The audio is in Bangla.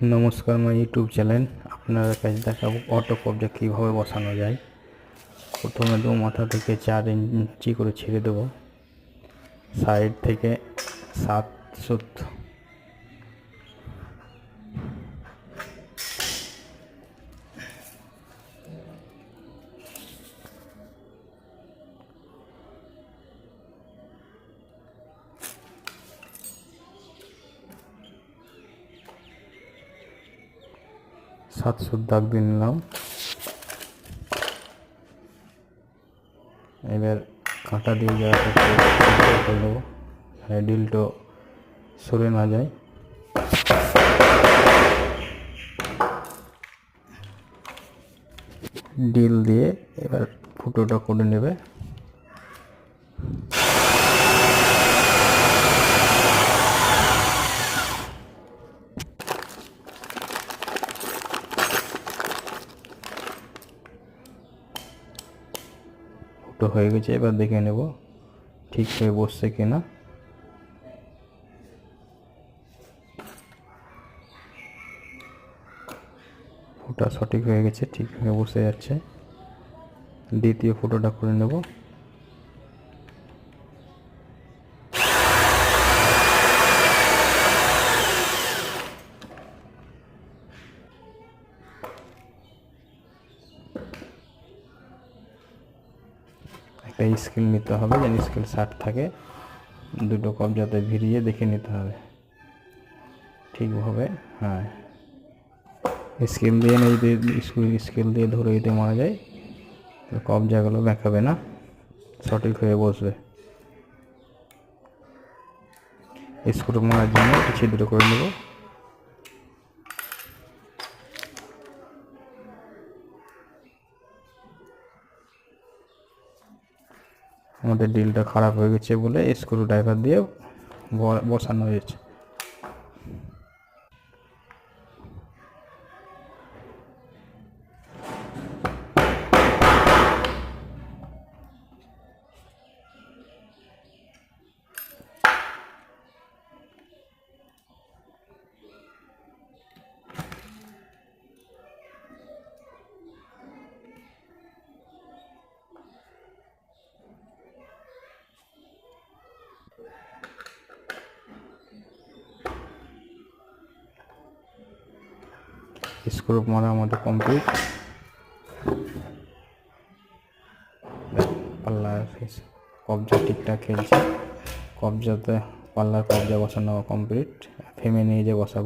নমস্কার, আমার ইউটিউব চ্যানেল। আপনার কাছে দেখাবো অটো কবজা কীভাবে বসানো যায়। প্রথমে দু মাথা থেকে 4 ইঞ্চি করে ছেড়ে দেবো, সাইড থেকে 7 সুত, দাগ দিয়ে নিলাম। এবার কাঁটা দিয়ে জায়গাটা করে দেবো, ডিলটো সরে না যায়। ডিল দিয়ে এবার ফুটোটা করে নেবে। ফুটো হয়ে গেছে, এবার দেখে নেব ঠিক হয়ে বসছে কিনা। ফুটা সঠিক হয়ে গেছে, ঠিক হয়ে বসে যাচ্ছে। দ্বিতীয় ফুটোটা করে নেব। একটা স্কেল নিতে হবে, যেন স্কেল 60 থাকে। দুটো কবজাতে ভিড়িয়ে দেখে নিতে হবে ঠিকভাবে। হ্যাঁ, স্কেল দিয়ে না, যদি স্কেল দিয়ে ধরে যদি মারা যায় কবজাগুলো বেঁকাবে না, সঠিক হয়ে বসবে। স্ক্রু মারার জন্য ছিদ্র করে নেব। আমাদের ড্রিলটা খারাপ হয়ে গেছে বলে স্ক্রু ড্রাইভার দিয়ে বসানো হয়েছে। স্ক্রু মারা আমাদের কমপ্লিট। পাল্লার কবজা ঠিকঠাক খেলছে, কবজাতে পাল্লার কবজা বসানো কমপ্লিট। ফেমে নিয়ে যে বসাবো।